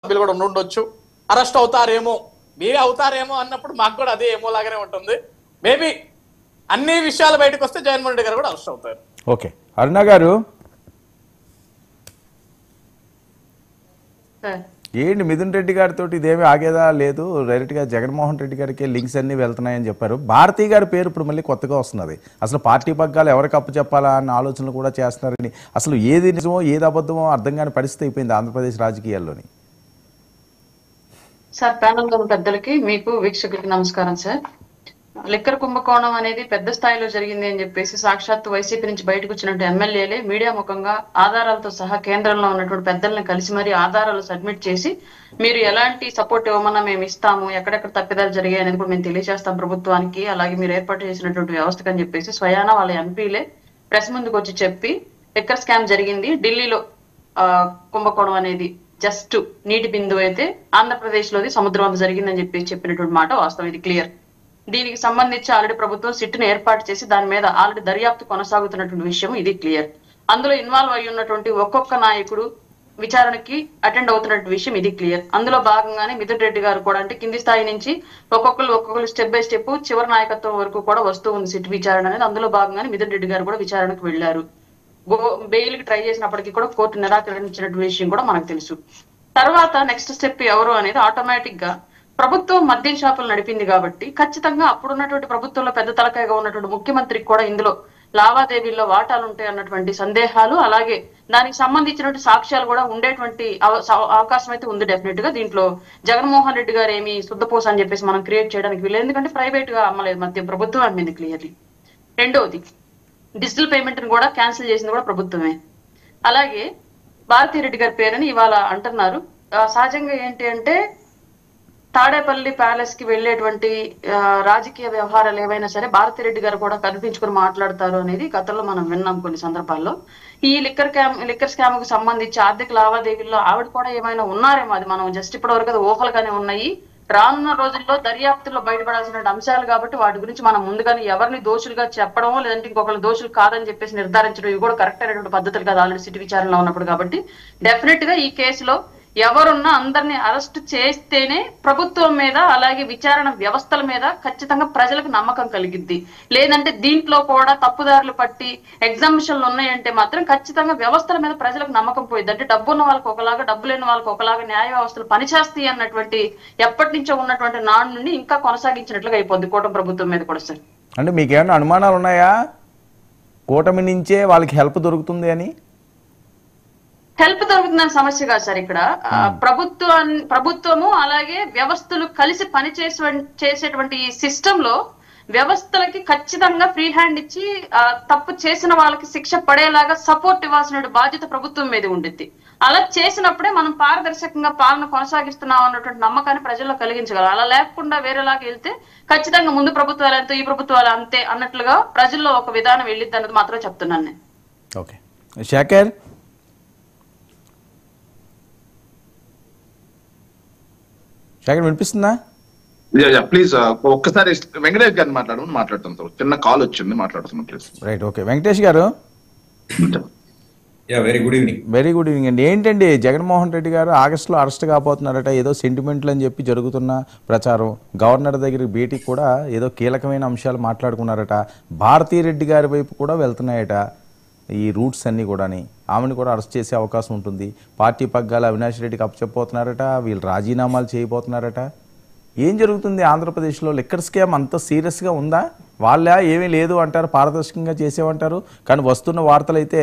సభ్యులు కూడా ఉండొచ్చు, అరెస్ట్ అవుతారేమో, మీరే అవుతారేమో అన్నప్పుడు మాకు కూడా అదే ఏమో లాగానే ఉంటుంది. మేబీ అన్ని విషయాలు బయటకు వస్తే జగన్మోహన్ రెడ్డి గారు కూడా అరెస్ట్ అవుతారు. ఓకే, అరుణ గారు ఏంటి మిథున్ రెడ్డి గారితో ఇదేమీ ఆగేదా లేదు, డైరెక్ట్ గా జగన్మోహన్ రెడ్డి గారికి లింక్స్ అన్ని వెళ్తున్నాయని చెప్పారు. భారతీ గారి పేరు ఇప్పుడు మళ్ళీ కొత్తగా వస్తున్నది. అసలు పార్టీ పగ్గాలు ఎవరికి అప్పు చెప్పాలా అన్న ఆలోచనలు కూడా చేస్తున్నారని, అసలు ఏది నిజమో ఏది అబద్ధమో అర్థం కాని పరిస్థితి అయిపోయింది ఆంధ్రప్రదేశ్ రాజకీయాల్లోని. సార్, ప్యానల్ లో పెద్దలకి, మీకు వీక్షకులకి నమస్కారం సార్. లిక్కర్ కుంభకోణం అనేది పెద్ద స్థాయిలో జరిగింది అని చెప్పేసి సాక్షాత్తు వైసీపీ నుంచి బయటకు వచ్చినట్టు ఎమ్మెల్యేలే మీడియా ముఖంగా ఆధారాలతో సహా కేంద్రంలో ఉన్నటువంటి పెద్దల్ని కలిసి మరీ ఆధారాలు సబ్మిట్ చేసి మీరు ఎలాంటి సపోర్ట్ ఇవ్వమన్నా మేము ఇస్తాము, ఎక్కడెక్కడ తప్పిదాలు జరిగాయి అనేది కూడా మేము తెలియజేస్తాం ప్రభుత్వానికి, అలాగే మీరు ఏర్పాటు చేసినటువంటి వ్యవస్థకు అని చెప్పేసి స్వయాన వాళ్ళ ఎంపీలే ప్రెస్ ముందుకు వచ్చి చెప్పి లిక్కర్ స్కామ్ జరిగింది, ఢిల్లీలో కుంభకోణం అనేది జస్ట్ నీటి బిందువు అయితే ఆంధ్రప్రదేశ్ లోది సముద్రం అంత జరిగిందని చెప్పినటువంటి మాట వాస్తవం, ఇది క్లియర్. దీనికి సంబంధించి ఆల్రెడీ ప్రభుత్వం సిట్ను ఏర్పాటు చేసి దాని మీద ఆల్రెడీ దర్యాప్తు కొనసాగుతున్నటువంటి విషయం ఇది క్లియర్. అందులో ఇన్వాల్వ్ అయి ఉన్నటువంటి ఒక్కొక్క నాయకుడు విచారణకి అటెండ్ అవుతున్నటువంటి విషయం ఇది క్లియర్. అందులో భాగంగానే మిథున్ రెడ్డి గారు కూడా అంటే కింది స్థాయి నుంచి ఒక్కొక్కరు స్టెప్ బై స్టెప్ చివరి నాయకత్వం వరకు కూడా వస్తూ ఉంది సిట్ విచారణ అనేది. అందులో భాగంగానే మిథున్ రెడ్డి గారు కూడా విచారణకు వెళ్లారు. బెయిల్ కి ట్రై చేసినప్పటికీ కూడా కోర్టు నిరాకరించినటువంటి విషయం కూడా మనకు తెలుసు. తర్వాత నెక్స్ట్ స్టెప్ ఎవరు అనేది ఆటోమేటిక్ గా ప్రభుత్వం మద్యం షాపులు నడిపింది కాబట్టి ఖచ్చితంగా అప్పుడున్నటువంటి ప్రభుత్వంలో పెద్ద తలకాయగా ఉన్నటువంటి ముఖ్యమంత్రికి కూడా ఇందులో లావాదేవీల్లో వాటాలు ఉంటాయి అన్నటువంటి సందేహాలు, అలాగే దానికి సంబంధించినటువంటి సాక్ష్యాలు కూడా ఉండేటువంటి అవకాశం అయితే ఉంది డెఫినెట్ గా. దీంట్లో జగన్మోహన్ రెడ్డి గారు ఏమి శుద్ధపూస అని చెప్పేసి మనం క్రియేట్ చేయడానికి వీళ్ళు, ఎందుకంటే ప్రైవేట్ గా అమ్మలేదు మద్యం, ప్రభుత్వం అమ్మింది క్లియర్లీ. రెండవది, డిజిటల్ పేమెంట్ ని కూడా క్యాన్సిల్ చేసింది కూడా ప్రభుత్వమే. అలాగే భారతీ రెడ్డి గారి పేరుని ఇవాళ అంటున్నారు. సహజంగా ఏంటి అంటే తాడేపల్లి ప్యాలెస్ కి వెళ్లేటువంటి రాజకీయ వ్యవహారాలు ఏవైనా సరే భారతీ రెడ్డి గారు కూడా కనిపించుకుని మాట్లాడతారు అనేది గతంలో మనం విన్నాం కొన్ని సందర్భాల్లో. ఈ లిక్కర్ స్కామ్ కు సంబంధించి ఆర్థిక లావాదేవీల్లో ఆవిడ కూడా ఏమైనా ఉన్నారేమో, అది మనం జస్ట్ ఇప్పటి వరకు ఊహలుగానే ఉన్నాయి. రానున్న రోజుల్లో దర్యాప్తుల్లో బయటపడాల్సిన అంశాలు కాబట్టి వాటి గురించి మనం ముందుగానే ఎవరిని దోషులుగా చెప్పడమో లేదంటే ఇంకొకరు దోషులు కాదని చెప్పేసి నిర్ధారించడం ఇవి కూడా కరెక్ట్ అయినటువంటి పద్ధతులు కాదు ఆల్రెడీ సిటీ విచారణలో ఉన్నప్పుడు. కాబట్టి డెఫినెట్ గా ఈ కేసులో ఎవరున్నా అందరినీ అరెస్ట్ చేస్తేనే ప్రభుత్వం మీద అలాగే విచారణ వ్యవస్థల మీద ఖచ్చితంగా ప్రజలకు నమ్మకం కలిగిద్ది. లేదంటే దీంట్లో కూడా తప్పుదారులు పట్టి ఎగ్జామిషన్లు ఉన్నాయంటే మాత్రం ఖచ్చితంగా వ్యవస్థల మీద ప్రజలకు నమ్మకం పోయింది. అంటే డబ్బు ఉన్న వాళ్ళకి ఒకలాగా, డబ్బు లేని వాళ్ళకి ఒకలాగా న్యాయ వ్యవస్థలు పనిచేస్తాయి అన్నటువంటి ఎప్పటి నుంచో ఉన్నటువంటి నాడు నుండి ఇంకా కొనసాగించినట్లుగా అయిపోద్ది కూటమి ప్రభుత్వం మీద కూడా. సార్, అంటే మీకేమైనా అనుమానాలు ఉన్నాయా కూటమి నుంచే వాళ్ళకి హెల్ప్ దొరుకుతుంది అని? హెల్ప్ దొరుకుతుందని సమస్య కాదు సార్. ఇక్కడ ప్రభుత్వము అలాగే వ్యవస్థలు కలిసి చేసేటువంటి ఈ సిస్టమ్ లో వ్యవస్థలకి ఖచ్చితంగా ఫ్రీ హ్యాండ్ ఇచ్చి తప్పు చేసిన వాళ్ళకి శిక్ష పడేలాగా సపోర్ట్ ఇవ్వాల్సిన బాధ్యత ప్రభుత్వం మీద ఉండిద్ది. అలా చేసినప్పుడే మనం పారదర్శకంగా పాలన కొనసాగిస్తున్నాం అన్నటువంటి నమ్మకాన్ని ప్రజల్లో కలిగించగలం. అలా లేకుండా వేరేలాగా వెళ్తే ఖచ్చితంగా ముందు ప్రభుత్వాలు ఎంతో ఈ ప్రభుత్వాలు అంతే అన్నట్లుగా ప్రజల్లో ఒక విధానం వెళ్ళిద్ది అన్నది మాత్రం చెప్తున్నాను నేను. ఓకే, శేఖర్ వినిపిస్తుందా? ప్లీజ్ ఒక్కసారి వెంకటేష్ గారిని మాట్లాడుతాం. చిన్న కాల్ వచ్చింది, మాట్లాడుతున్నాం ప్లీజ్. Right, okay. వెంకటేష్ గారు, very good evening. Very good evening అండి. ఏంటండి జగన్మోహన్ రెడ్డి గారు ఆగస్టులో అరెస్ట్ కాబోతున్నారట, ఏదో సెంటిమెంట్లు అని చెప్పి జరుగుతున్న ప్రచారం, గవర్నర్ దగ్గరికి భేటీకి కూడా ఏదో కీలకమైన అంశాలు మాట్లాడుకున్నారట, భారతీ రెడ్డి గారి వైపు కూడా వెళ్తున్నాయట ఈ రూట్స్ అన్నీ కూడాని, ఆమెను కూడా అరెస్ట్ చేసే అవకాశం ఉంటుంది. పార్టీ పగ్గాల అవినాష్ రెడ్డికి అప్పచెప్పబోతున్నారట, వీళ్ళు రాజీనామాలు చేయబోతున్నారట. ఏం జరుగుతుంది ఆంధ్రప్రదేశ్లో? లిక్కర్ స్కామ్ అంత సీరియస్గా ఉందా? వాళ్ళ ఏమీ లేదు అంటారు, పారదర్శకంగా చేసేవంటారు, కానీ వస్తున్న వార్తలు అయితే